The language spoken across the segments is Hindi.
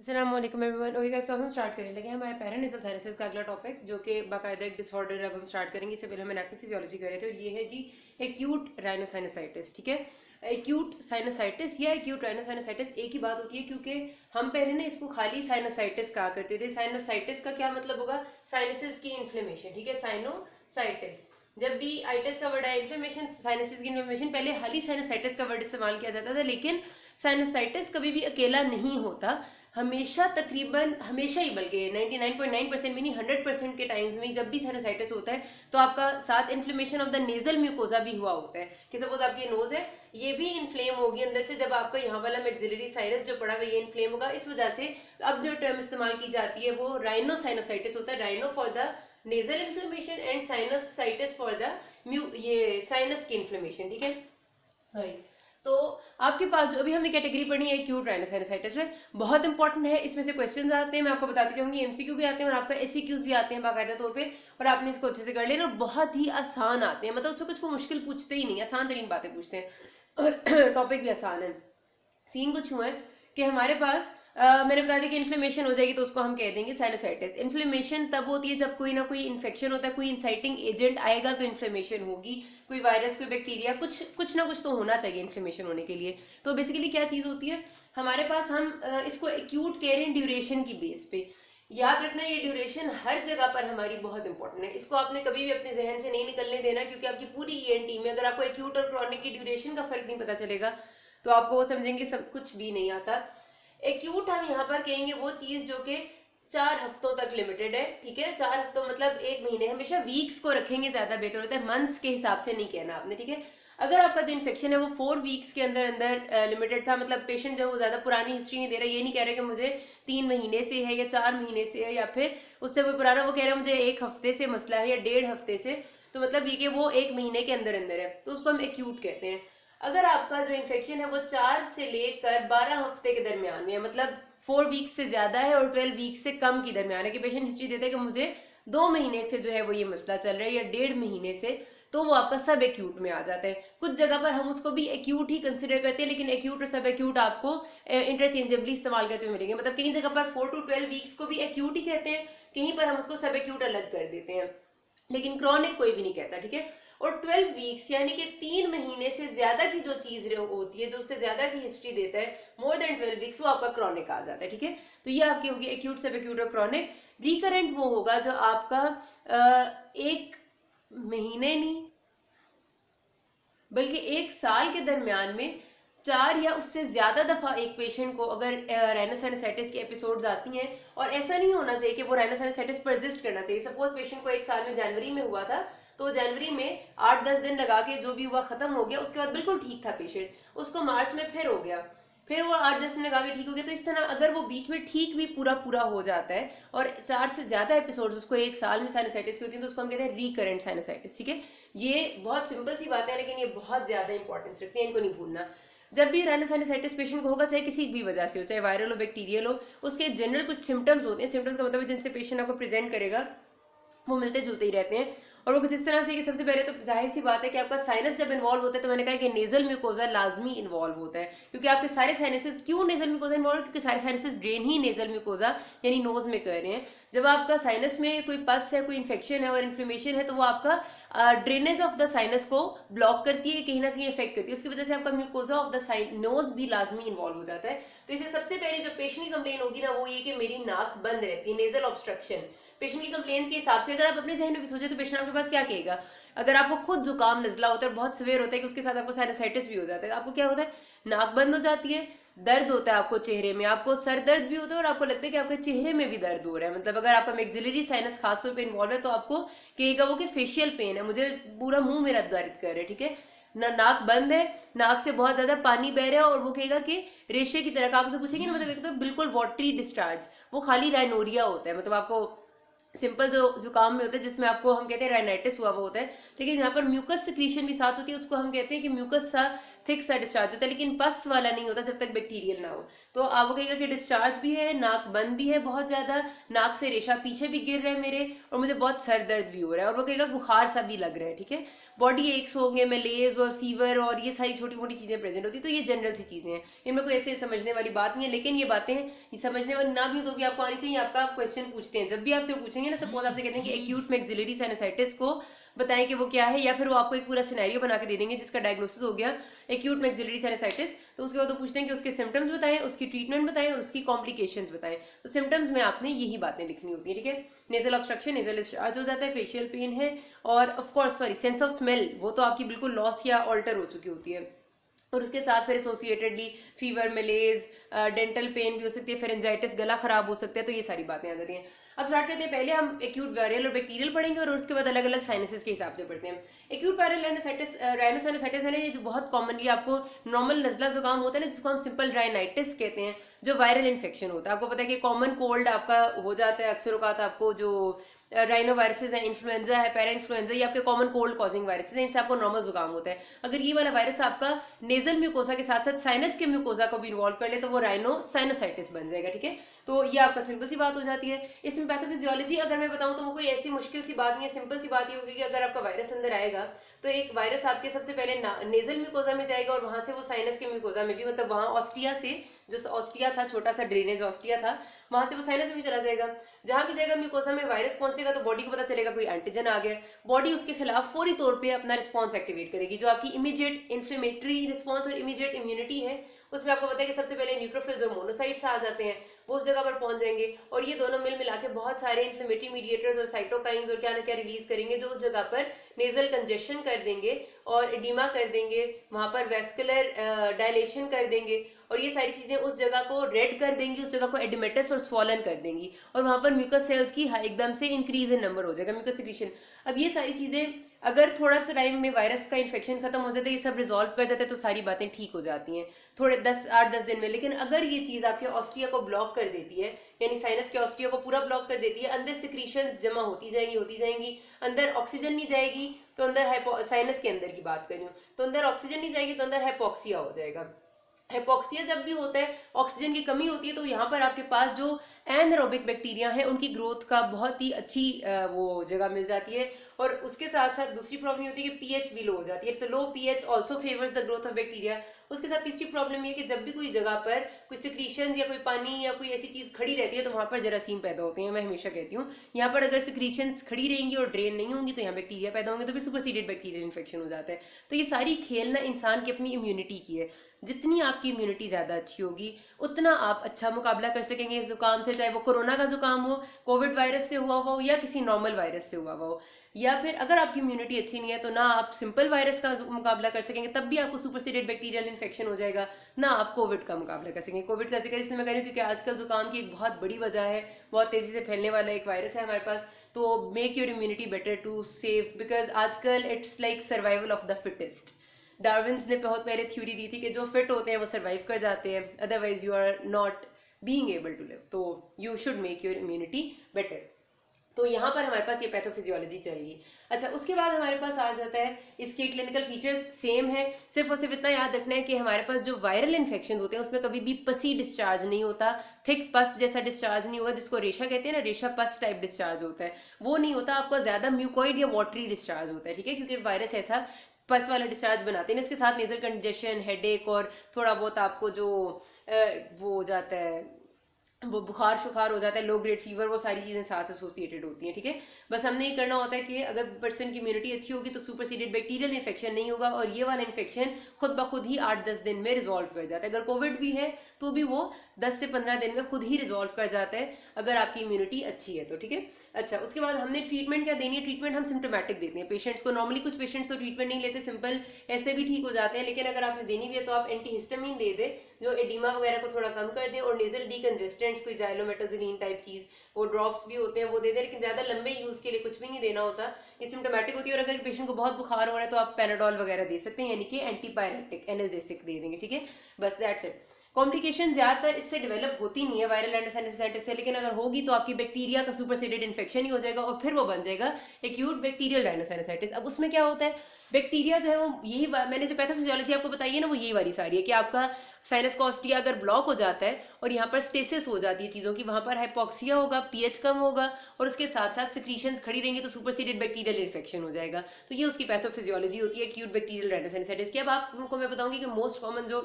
अस्सलामुअलैकुम एवरीवन। ओके गाइस, तो हम स्टार्ट करने लगे हैं हमारे पैरानेसल साइनसेस का अगला टॉपिक, जो कि बाकायदा एक डिसऑर्डर अब हम स्टार्ट करेंगे। इससे पहले हम एनाटॉमी फिजियोलॉजी कर रहे थे, और ये है जी एक्यूट राइनोसाइनोसाइटिस। ठीक है, एक्यूट साइनोसाइटिस या एक्यूट राइनोसाइनोसाइटिस एक ही बात होती है, क्योंकि हम पहले ना इसको खाली साइनोसाइटिस कहा करते थे। साइनोसाइटिस का क्या मतलब होगा? साइनसेस की इन्फ्लेमेशन। ठीक है, साइनोसाइटिस। जब भी आइटिस का वर्ड है इन्फ्लेमेशन, साइनसिस की इन्फ्लेमेशन, पहले खाली साइनोसाइटिस का वर्ड इस्तेमाल किया जाता था, लेकिन साइनोसाइटिस कभी भी अकेला नहीं होता। हमेशा, तकरीबन हमेशा ही, बल्कि 99.9% भी नहीं, 100% के टाइम्स में जब भी साइनसाइटिस होता है तो आपका साथ inflammation of the nasal mucosa भी हुआ होता है। कि सपोज आपकी नोज है, ये भी इन्फ्लेम होगी अंदर से, जब आपका यहाँ वाला मैक्सिलरी साइनस जो पड़ा हुआ ये इन्फ्लेम होगा। इस वजह से अब जो टर्म इस्तेमाल की जाती है वो राइनोसाइनोसाइटिस होता है। Rhino for the nasal inflammation and sinusitis for the ये साइनस की इन्फ्लेमेशन। ठीक है, सॉरी। तो आपके पास जो अभी हमने कैटेगरी पढ़ी है एक्यूट राइनोसाइनोसाइटिस है, बहुत इंपॉर्टेंट है। इसमें से क्वेश्चंस आते हैं, मैं आपको बताती जाऊंगी। एमसीक्यू भी आते हैं और आपका एससीक्यूज भी आते हैं बाकायदा तौर पे, और आपने इसको अच्छे से कर लेना। बहुत ही आसान आते हैं, मतलब उससे कुछ मुश्किल पूछते ही नहीं, आसान तरीन बातें पूछते हैं, और टॉपिक भी आसान है। सीन कुछ हुआ है कि हमारे पास मैंने बता दिया कि इन्फ्लेमेशन हो जाएगी तो उसको हम कह देंगे साइनोसाइटिस। इन्फ्लेमेशन तब होती है जब कोई ना कोई इन्फेक्शन होता है, कोई इंसाइटिंग एजेंट आएगा तो इन्फ्लेमेशन होगी। कोई वायरस, कोई बैक्टीरिया, कुछ ना कुछ तो होना चाहिए इन्फ्लेमेशन होने के लिए। तो बेसिकली क्या चीज होती है हमारे पास, हम इसको एक्यूट केयर इन ड्यूरेशन की बेस पे याद रखना। ये ड्यूरेशन हर जगह पर हमारी बहुत इंपॉर्टेंट है, इसको आपने कभी भी अपने जहन से नहीं निकलने देना, क्योंकि आपकी पूरी ईएनटी में अगर आपको एक्यूट और क्रॉनिक की ड्यूरेशन का फर्क नहीं पता चलेगा तो आपको वो समझेंगे सब कुछ भी नहीं आता। एक्यूट हम यहाँ पर कहेंगे वो चीज जो कि 4 हफ्तों तक लिमिटेड है। ठीक है, 4 हफ्तों मतलब 1 महीने। हमेशा वीक्स को रखेंगे, ज्यादा बेहतर होता है, मंथ्स के हिसाब से नहीं कहना आपने। ठीक है, अगर आपका जो इन्फेक्शन है वो 4 वीक्स के अंदर अंदर लिमिटेड था, मतलब पेशेंट जो वो ज्यादा पुरानी हिस्ट्री नहीं दे रहा, ये नहीं कह रहे कि मुझे 3 महीने से है या 4 महीने से है या फिर उससे कोई पुराना, वो कह रहे हैं मुझे 1 हफ्ते से मसला है या 1.5 हफ्ते से, तो मतलब ये कि वो 1 महीने के अंदर अंदर है, तो उसको हम एक्यूट कहते हैं। अगर आपका जो इन्फेक्शन है वो 4 से लेकर 12 हफ्ते के दरमियान में है, मतलब 4 वीक्स से ज्यादा है और 12 वीक्स से कम की दरमियान है, कि पेशेंट हिस्ट्री देता है कि मुझे 2 महीने से जो है वो ये मसला चल रहा है या 1.5 महीने से, तो वो आपका सब एक्यूट में आ जाता है। कुछ जगह पर हम उसको भी एक्यूट ही कंसिडर करते हैं, लेकिन एक्यूट और सब एक्यूट आपको इंटरचेंजेबली इस्तेमाल करते हुए मिलेंगे। मतलब कई जगह पर 4 to 12 वीक्स को भी एक्यूट ही कहते हैं, कहीं पर हम उसको सब एक्यूट अलग कर देते हैं, लेकिन क्रॉनिक कोई भी नहीं कहता। ठीक है, और 12 वीक्स यानी कि 3 महीने से ज्यादा की जो चीज होती है, जो उससे ज्यादा की हिस्ट्री देता है, मोर देन 12 वीक्स, वो आपका क्रॉनिक आ जाता है। ठीक है, तो ये आपकी होगी एक्यूट, सब एक्यूट और क्रॉनिक। रिकरेंट वो होगा जो आपका 1 महीने नहीं बल्कि 1 साल के दरमियान में 4 या उससे ज्यादा दफा एक पेशेंट को अगर राइनोसाइनोसाइटिस की एपिसोड्स आती हैं, और ऐसा नहीं होना चाहिए कि वो राइनोसाइनोसाइटिस परसिस्ट करना चाहिए। सपोज पेशेंट को 1 साल में जनवरी में हुआ था, तो जनवरी में 8-10 दिन लगा के जो भी हुआ खत्म हो गया, उसके बाद बिल्कुल ठीक था पेशेंट, उसको मार्च में फिर हो गया, फिर वो 8-10 दिन लगा के ठीक हो गया। तो इस तरह अगर वो बीच में ठीक भी पूरा पूरा हो जाता है और 4 से ज्यादा एपिसोड्स उसको 1 साल में साइनोसाइटिस की होती है, तो उसको हम कहते हैं रिकरेंट साइनोसाइटिस। ठीक है, ये बहुत सिंपल सी बात है, लेकिन ये बहुत ज्यादा इंपॉर्टेंस रखती है, इनको नहीं भूलना। जब भी राइनोसाइनोसाइटिस पेशेंट को होगा, चाहे किसी भी वजह से हो, चाहे वायरल हो, बैक्टीरियल हो, उसके जनरल कुछ सिम्टम्स होते हैं। सिम्टम्स का मतलब जिनसे पेशेंट आपको प्रेजेंट करेगा वो मिलते जुलते ही रहते हैं, और वो कुछ इस तरह से कि सबसे पहले तो जाहिर सी बात है कि आपका साइनस जब इन्वॉल्व होता है, तो मैंने कहा कि नेजल म्यूकोजा लाजमी इन्वॉल्व होता है, क्योंकि आपके सारे साइनसेस, क्यों नेजल म्यूकोजा इन्वॉल्व, क्योंकि सारे साइनसेस ड्रेन ही नेजल म्यूकोजा यानी नोज में कर रहे हैं। जब आपका साइनस में कोई पस है, कोई इन्फेक्शन है और इन्फ्लेमेशन है, तो वो आपका ड्रेनेज ऑफ द साइनस को ब्लॉक करती है, कहीं ना कहीं इफेक्ट करती है, उसकी वजह से आपका म्यूकोजा ऑफ द नोज भी लाजमी इन्वॉल्व हो जाता है। तो इसे सबसे पहले जो पेशेंट की कंप्लेन होगी ना, वो ये कि मेरी नाक बंद रहती है, नेजल ऑब्स्ट्रक्शन। पेशेंट की कंप्लेन के हिसाब से अगर आप अपने जहन में भी सोचे तो पेशेंट आपके पास क्या कहेगा? अगर आपको खुद जुकाम नजला होता है, बहुत सिवियर होता है कि उसके साथ आपको साइनसाइटिस भी हो जाता है, तो आपको क्या होता है? नाक बंद हो जाती है, दर्द होता है आपको चेहरे में, आपको सर दर्द भी होता है, और आपको लगता है कि आपके चेहरे में भी दर्द हो रहा है। मतलब अगर आपका मैक्सिलरी साइनस खासतौर पे इन्वॉल्व है, तो आपको कहेगा वो कि फेशियल पेन है, मुझे पूरा मुंह मेरा दर्द कर रहा है। ठीक है, नाक बंद है, नाक से बहुत ज्यादा पानी बह रहा है, और वो कहेगा कि रेशे की तरह का, आपसे पूछेंगे ना, मतलब एक तो बिल्कुल वाटरी डिस्चार्ज, वो खाली राइनोरिया होता है, मतलब आपको सिंपल जो जुकाम में होता है जिसमें आपको हम कहते हैं राइनाइटिस हुआ वो होता है, लेकिन यहाँ पर म्यूकस सिक्रीशन भी साथ होती है, उसको हम कहते हैं कि म्यूकस सा थिक सा डिस्चार्ज होता है, लेकिन पस वाला नहीं होता जब तक बैक्टीरियल ना हो। तो आपको कहेगा कि डिस्चार्ज भी है, नाक बंद भी है बहुत ज्यादा, नाक से रेशा पीछे भी गिर रहा है मेरे, और मुझे बहुत सर दर्द भी हो रहा है, और वो कहेगा बुखार सा भी लग रहा है, ठीक है। बॉडी एक्स होंगे, मेलेज और फीवर और ये सारी छोटी मोटी चीजें प्रेजेंट होती है। तो ये जनरल सी चीजें हैं, इनमें कोई ऐसे समझने वाली बात नहीं है, लेकिन ये बातें ये समझने वाली ना भी तो भी आपको आनी चाहिए। आपका क्वेश्चन पूछते हैं, जब भी आपसे पूछेंगे ना, सपोज आपसे कहते हैं कि एक्यूट मैक्सिलरी साइनसाइटिस को बताएं कि वो क्या है, या फिर वो आपको एक पूरा सिनेरियो बना के दे देंगे जिसका डायग्नोसिस हो गया एक्यूट मैक्सिलरी साइनसाइटिस, तो उसके बाद वो पूछते हैं कि उसके सिम्टम्स बताएं, उसकी ट्रीटमेंट बताएं और उसकी कॉम्प्लिकेशंस बताएं। तो सिम्टम्स में आपने यही बातें लिखनी होती है, ठीक है। नेजल ऑब्स्ट्रक्शन, नेजल डिस्चार्ज हो जाता है, फेशियल पेन है, और of course sorry sense of smell वो तो आपकी बिल्कुल लॉस या ऑल्टर हो चुकी होती है, और उसके साथ फिर एसोसिएटेडली फीवर, मलेज, डेंटल पेन भी हो सकती है, फेरेंजाइटिस, गला खराब हो सकता है। तो ये सारी बातें आ जाती हैं। अब स्टार्ट करते हैं, पहले हम एक्यूट वायरल और बैक्टीरियल पढ़ेंगे और उसके बाद अलग अलग साइनसेस के हिसाब से पढ़ते हैं। एक्यूट वायरल राइनोसाइनसाइटिस है ना, ये जो बहुत कॉमनली आपको नॉर्मल नजला जुकाम होता है ना, जिसको हम सिंपल राइनाइटिस कहते हैं, जो वायरल इन्फेक्शन होता है। आपको पता है कि कॉमन कोल्ड आपका हो जाता है अक्सर औकात, आपको जो राइनो वायरसेस है, इन्फ्लुएंजा है, पैरा इन्फ्लुएंजा, ये आपके कॉमन कोल्ड कॉजिंग वायरसेस हैं, इनसे आपको नॉर्मल जुकाम होता है। अगर ये वाला वायरस आपका नेजल म्यूकोसा के साथ साथ साइनस के म्यूकोसा को भी इन्वॉल्व कर ले तो वो राइनो साइनोसाइटिस बन जाएगा, ठीक है। तो ये आपका सिंपल सी बात हो जाती है। इसमें पैथोफिजियोलॉजी अगर मैं बताऊं तो वो कोई ऐसी मुश्किल सी बात नहीं है, सिंपल सी बात ये होगी कि अगर आपका वायरस अंदर आएगा तो एक वायरस आपके सबसे पहले नेजल म्यूकोजा में जाएगा, और वहां से वो साइनस के म्यूकोजा में भी, मतलब वहां ऑस्टिया से, जो ऑस्टिया था, छोटा सा ड्रेनेज ऑस्टिया था, वहां से वो साइनस में भी चला जाएगा। जहां भी जाएगा म्यूकोसा में वायरस पहुंचेगा तो बॉडी को पता चलेगा कोई एंटीजन आ गया, बॉडी उसके खिलाफ फौरी तौर पे अपना रिस्पांस एक्टिवेट करेगी, जो आपकी इमीडिएट इन्फ्लेमेटरी रिस्पांस और इमीडिएट इम्यूनिटी है। उसमें आपको पता है कि सबसे पहले न्यूट्रोफिल्स और मोनोसाइट्स आ जाते हैं, वो उस जगह पर पहुंच जाएंगे, और ये दोनों मिल मिला के बहुत सारे इन्फ्लेमेटरी मीडिएटर्स और साइटोकाइंस और क्या ना क्या रिलीज करेंगे, जो उस जगह पर नेजल कंजेशन कर देंगे और एडिमा कर देंगे, वहां पर वेस्कुलर डायलेशन कर देंगे, और ये सारी चीजें उस जगह को रेड कर देंगी, उस जगह को एडिमेटस और स्वॉलन कर देंगी, और वहां पर म्यूकस सेल्स की एकदम से इंक्रीज इन नंबर हो जाएगा, म्यूकस सिक्रीशन। अब ये सारी चीजें अगर थोड़ा सा टाइम में वायरस का इन्फेक्शन खत्म हो जाता है, ये सब रिजॉल्व कर जाता है, तो सारी बातें ठीक हो जाती हैं थोड़े 8-10 दिन में। लेकिन अगर ये चीज आपके ऑस्टिया को ब्लॉक कर देती है, यानी साइनस के ऑस्टिया को पूरा ब्लॉक कर देती है, अंदर सिक्रीशंस जमा होती जाएंगी, अंदर ऑक्सीजन नहीं जाएगी, तो अंदर साइनस के अंदर की बात कर रही हूँ, तो अंदर ऑक्सीजन नहीं जाएगी तो अंदर हाइपोक्सिया हो जाएगा। हाइपोक्सिया जब भी होता है, ऑक्सीजन की कमी होती है, तो यहाँ पर आपके पास जो एनएरोबिक बैक्टीरिया है उनकी ग्रोथ का बहुत ही अच्छी वो जगह मिल जाती है। और उसके साथ साथ दूसरी प्रॉब्लम होती है कि पीएच भी लो हो जाती है, तो low pH also favours the growth of bacteria. उसके साथ तीसरी प्रॉब्लम ये कि जब भी कोई जगह पर कोई सिक्रीशंस या कोई पानी या कोई ऐसी चीज खड़ी रहती है तो वहां पर जरासीम पैदा होते हैं। मैं हमेशा कहती हूँ, यहाँ पर अगर सिक्रीशंस खड़ी रहेंगी और ड्रेन नहीं होंगी तो यहाँ बैक्टीरिया पैदा होंगे, तो फिर सुपरसीडेड बैक्टीरियल इन्फेक्शन हो जाता है। तो ये सारी खेल ना इंसान की अपनी इम्यूनिटी की है, जितनी आपकी इम्यूनिटी ज्यादा अच्छी होगी उतना आप अच्छा मुकाबला कर सकेंगे इस जुकाम से, चाहे वो कोरोना का जुकाम हो, कोविड वायरस से हुआ हो, या किसी नॉर्मल वायरस से हुआ हो। या फिर अगर आपकी इम्यूनिटी अच्छी नहीं है तो ना आप सिंपल वायरस का मुकाबला कर सकेंगे, तब भी आपको सुपरसीडेड बैक्टीरियल इन्फेक्शन हो जाएगा, ना आप कोविड का मुकाबला कर सकेंगे। कोविड का जिक्र इसलिए मैं कह रही हूँ क्योंकि आजकल जुकाम की एक बहुत बड़ी वजह है, बहुत तेजी से फैलने वाला एक वायरस है हमारे पास। तो make your immunity better to save, because आजकल it's like survival of the fittest. Darwin's ने बहुत पहले थ्योरी दी थी कि जो फिट होते हैं वो सर्वाइव कर जाते हैं, otherwise you are not being able to live. तो you should make your immunity better. तो यहाँ पर हमारे पास ये पैथोफिजियोलॉजी चलेगी। अच्छा, उसके बाद हमारे पास आ जाता है इसके क्लिनिकल फीचर्स सेम है, सिर्फ और सिर्फ इतना याद रखना है कि हमारे पास जो वायरल इन्फेक्शंस होते हैं उसमें कभी भी पसी डिस्चार्ज नहीं होता, थिक पस जैसा डिस्चार्ज नहीं होगा, जिसको रेशा कहते हैं ना, रेशा पस टाइप डिस्चार्ज होता है, वो नहीं होता। आपका ज्यादा म्यूकोइड या वाटरी डिस्चार्ज होता है, ठीक है, क्योंकि वायरस ऐसा पस वाला डिस्चार्ज बनाते हैं। उसके साथ नेजल कंजेशन, हेडेक और थोड़ा बहुत आपको जो वो हो जाता है, वो बुखार शुखार हो जाता है, लो ग्रेड फीवर, वो सारी चीजें साथ एसोसिएटेड होती हैं, ठीक है। बस हमने ये करना होता है कि अगर पर्सन की इम्यूनिटी अच्छी होगी तो सुपरसीडेड बैक्टीरियल इन्फेक्शन नहीं होगा, और ये वाला इन्फेक्शन खुद ब खुद ही 8-10 दिन में रिजॉल्व कर जाता है। अगर कोविड भी है तो भी वो 10 से 15 दिन में खुद ही रिजॉल्व कर जाता है, अगर आपकी इम्यूनिटी अच्छी है तो, ठीक है। अच्छा, उसके बाद हमने ट्रीटमेंट क्या देनी है? ट्रीटमेंट हम सिम्टोमेटिक देते हैं पेशेंट्स को। नॉर्मली कुछ पेशेंट्स तो ट्रीटमेंट नहीं लेते, सिंपल ऐसे भी ठीक हो जाते हैं, लेकिन अगर आपने देनी भी है तो आप एंटीहिस्टामिन दे दे, जो एडिमा वगैरह को थोड़ा कम कर दें, और नेजल डीकंजेस्टेंट्स, कोई जाइलोमेटाजिलीन टाइप चीज, वो ड्रॉप्स भी होते हैं, वो दे दें, लेकिन ज्यादा लंबे यूज के लिए कुछ भी नहीं देना होता। ये सिम्टोमेटिक होती है। और अगर पेशेंट को बहुत बुखार हो रहा है तो आप पैराडोल वगैरह दे सकते हैं, यानी कि एंटीपायरेटिक एनाल्जेसिक दे देंगे, ठीक है। बस दैट्स इट। कॉम्प्लिकेशन ज्यादातर इससे डेवलप होती नहीं है वायरल एंडोसाइनोसाइटिस से, लेकिन अगर होगी तो आपकी बैक्टीरिया का सुपरसीडेड इन्फेक्शन ही हो जाएगा और फिर वो बन जाएगा एक्यूट बैक्टीरियल राइनोसाइनोसाइटिस। अब उसमें क्या होता है बैक्टीरिया जो है वो यही मैंने जो पैथोफिजियोलॉजी आपको बताई है ना, वो यही वाली सारी है कि आपका साइनस कॉस्टिया अगर ब्लॉक हो जाता है और यहाँ पर स्टेसिस हो जाती है चीज़ों की, वहाँ पर हाइपोक्सिया होगा, पीएच कम होगा और उसके साथ साथ सिक्रीशंस खड़ी रहेंगी, तो सुपरसीडेड बैक्टीरियल इन्फेक्शन हो जाएगा। तो ये उसकी पैथोफिजियोलॉजी होती है एक्यूट बैक्टीरियल राइनोसाइनोसाइटिस की। अब आपको मैं बताऊंगी कि मोस्ट कॉमन जो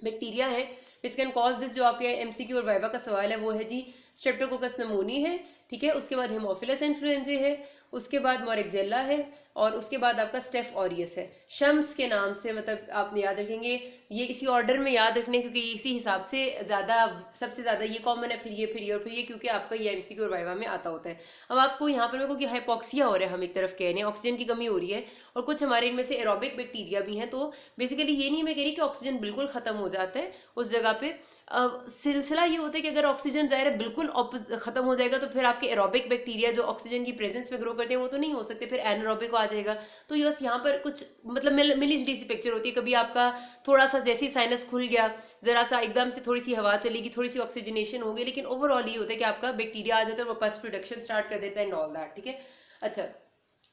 बैक्टीरिया है विच कैन कॉज दिस, जो आपके एमसीक्यू और वाइवा का सवाल है, वो है जी स्ट्रेप्टोकोकस नमोनी है, ठीक है, उसके बाद हेमोफिलस इन्फ्लुएंजा है, उसके बाद मोरिक्जेला है और उसके बाद आपका स्टेफ ऑरियस है। शम्स के नाम से मतलब आपने याद रखेंगे, ये इसी ऑर्डर में याद रखने, क्योंकि इसी हिसाब से ज़्यादा सबसे ज़्यादा ये कॉमन है, फिर ये और फिर ये, क्योंकि आपका ये एमसीक्यू और वाइवा में आता होता है। अब आपको यहाँ पर मेरे को कि हाइपोक्सिया हो रहा है, हम एक तरफ कह रहे हैं ऑक्सीजन की कमी हो रही है और कुछ हमारे इनमें से एरोबिक बैक्टीरिया भी हैं, तो बेसिकली ये नहीं मैं कह रही कि ऑक्सीजन बिल्कुल ख़त्म हो जाता है उस जगह पे। सिलसिला ये होता है कि अगर ऑक्सीजन ज़ाहिर है बिल्कुल खत्म हो जाएगा तो फिर आपके एरोबिक बैक्टीरिया जो ऑक्सीजन की प्रेजेंस में ग्रो करते हैं वो तो नहीं हो सकते, फिर एनारोबिक आ जाएगा। तो ये बस यहाँ पर कुछ मतलब मिली जुली सी पिक्चर होती है। कभी आपका थोड़ा सा जैसे ही साइनस खुल गया, ज़रा सा एकदम से थोड़ी सी हवा चलेगी, थोड़ी सी ऑक्सीजनेशन होगी, लेकिन ओवरऑल ये होता है कि आपका बैक्टीरिया आ जाता है, वो पस प्रोडक्शन स्टार्ट कर देता है एंड ऑल दैट, ठीक है। अच्छा,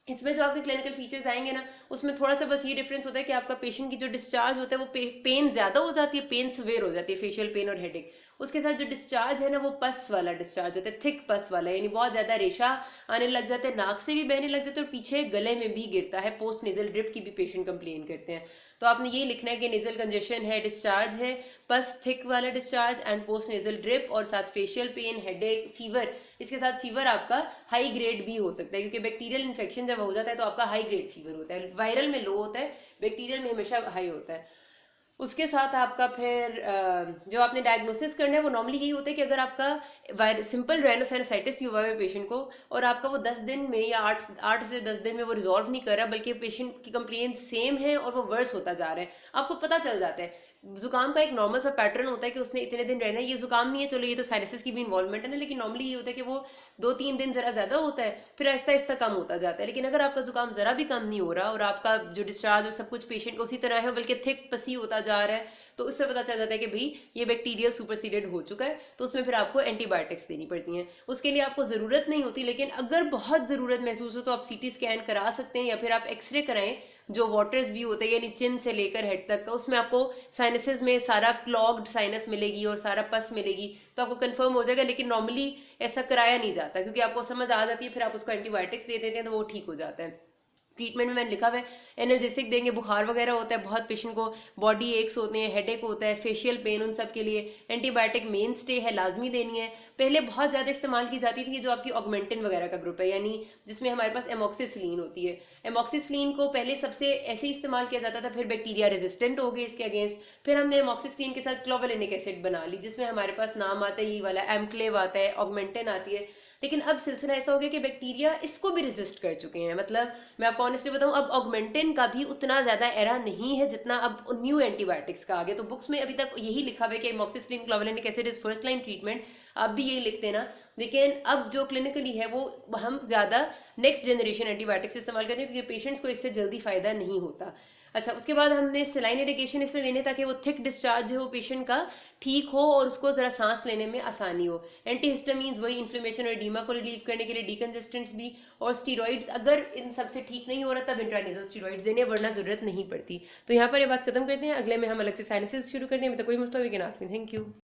इसमें जो आपके क्लिनिकल फीचर्स आएंगे ना, उसमें थोड़ा सा बस ये डिफरेंस होता है कि आपका पेशेंट की जो डिस्चार्ज होता है वो पेन ज़्यादा हो जाती है, पेन सिवियर हो जाती है, फेशियल पेन और हेडेक। उसके साथ जो डिस्चार्ज है ना वो पस वाला डिस्चार्ज होता है, थिक पस वाला, यानी बहुत ज़्यादा रेशा आने लग जाता है, नाक से भी बहने लग जाता है और पीछे गले में भी गिरता है। पोस्ट नेजल ड्रिप की भी पेशेंट कंप्लेन करते हैं। तो आपने ये लिखना है कि नेजल कंजेशन है, डिस्चार्ज है, पस थिक वाला discharge and post nasal drip और साथ फेशियल पेन, हेडेक, फीवर। इसके साथ फीवर आपका हाई ग्रेड भी हो सकता है, क्योंकि बैक्टीरियल इन्फेक्शन जब हो जाता है तो आपका हाई ग्रेड फीवर होता है। वायरल में लो होता है, बैक्टीरियल में हमेशा हाई होता है। उसके साथ आपका फिर जो आपने डायग्नोसिस करना है वो नॉर्मली यही होता है कि अगर आपका सिंपल राइनोसाइनोसाइटिस हुआ है पेशेंट को और आपका वो 10 दिन में या 8 से 10 दिन में वो रिजॉल्व नहीं कर रहा, बल्कि पेशेंट की कंप्लेंट सेम है और वो वर्स होता जा रहा है, आपको पता चल जाता है। जुकाम का एक नॉर्मल सा पैटर्न होता है कि उसने इतने दिन रहना है, ये जुकाम नहीं है, चलो ये तो साइनसिस की भी इन्वॉल्वमेंट है ना, लेकिन नॉर्मली ये होता है कि वो 2-3 दिन जरा ज्यादा होता है, फिर आहिस्ता आहिस्ता कम होता जाता है। लेकिन अगर आपका जुकाम जरा भी कम नहीं हो रहा और आपका जो डिस्चार्ज और सब कुछ पेशेंट का उसी तरह है, बल्कि थिक पसी होता जा रहा है, तो उससे पता चल जाता है कि भाई ये बैक्टीरियल सुपरसीडेड हो चुका है, तो उसमें फिर आपको एंटीबायोटिक्स देनी पड़ती हैं। उसके लिए आपको ज़रूरत नहीं होती, लेकिन अगर बहुत ज़रूरत महसूस हो तो आप सीटी स्कैन करा सकते हैं या फिर आप एक्सरे कराएं, जो वाटर्स व्यू होता है यानी चिन से लेकर हेड तक का, उसमें आपको साइनसेस में सारा क्लॉग्ड साइनस मिलेगी और सारा पस मिलेगी, तो आपको कंफर्म हो जाएगा। लेकिन नॉर्मली ऐसा कराया नहीं जाता, क्योंकि आपको समझ आ जाती है, फिर आप उसको एंटीबायोटिक्स दे देते हैं तो वो ठीक हो जाता है। ट्रीटमेंट में मैंने लिखा हुआ है एनाल्जेसिक देंगे, बुखार वगैरह होता है बहुत पेशेंट को, बॉडी एक्स होते हैं, हेडेक होता है, फेशियल पेन, उन सब के लिए एंटीबायोटिक मेन स्टे है, लाजमी देनी है। पहले बहुत ज़्यादा इस्तेमाल की जाती थी जो आपकी ऑगमेंटिन वगैरह का ग्रुप है, यानी जिसमें हमारे पास एमॉक्सिसिलिन होती है। एमॉक्सिसिलिन को पहले सबसे ऐसे ही इस्तेमाल किया जाता था, फिर बैक्टीरिया रेजिस्टेंट हो गए इसके अगेंस्ट, फिर हमने एमॉक्सिसिलिन के साथ क्लोवेलेनिक एसिड बना ली, जिसमें हमारे पास नाम आता है यही वाला, एमक्लेव आता है, ऑगमेंटिन आती है। लेकिन अब सिलसिला ऐसा हो गया कि बैक्टीरिया इसको भी रेजिस्ट कर चुके हैं। मतलब मैं आपको ऑनेस्टली बताऊं, अब ऑगमेंटिन का भी उतना ज़्यादा एरा नहीं है जितना अब न्यू एंटीबायोटिक्स का आ गया। तो बुक्स में अभी तक यही लिखा हुआ है कि amoxicillin clavulanic acid is first line treatment, आप भी यही लिखते हैं ना। लेकिन अब जो क्लिनिकली है वो हम ज़्यादा नेक्स्ट जनरेशन एंटीबायोटिक्स इस्तेमाल करते हैं, क्योंकि पेशेंट्स को इससे जल्दी फ़ायदा नहीं होता। अच्छा, उसके बाद हमने सेलाइन इरिगेशन इसलिए देने ताकि वो थिक डिस्चार्ज हो पेशेंट का ठीक हो और उसको ज़रा सांस लेने में आसानी हो। एंटीहिस्टामीन्स वही इन्फ्लेमेशन और एडीमा को रिलीव करने के लिए, डीकंजेस्टेंट्स भी, और स्टीरॉइड्स अगर इन सबसे ठीक नहीं हो रहा तब इंट्रानेजल स्टीरॉइड्स देने, वरना ज़रूरत नहीं पड़ती। तो यहाँ पर ये बात खत्म करते हैं, अगले में हम अलग से साइनसेस शुरू करते हैं। मतलब कोई मसला भी can ask me. Thank you.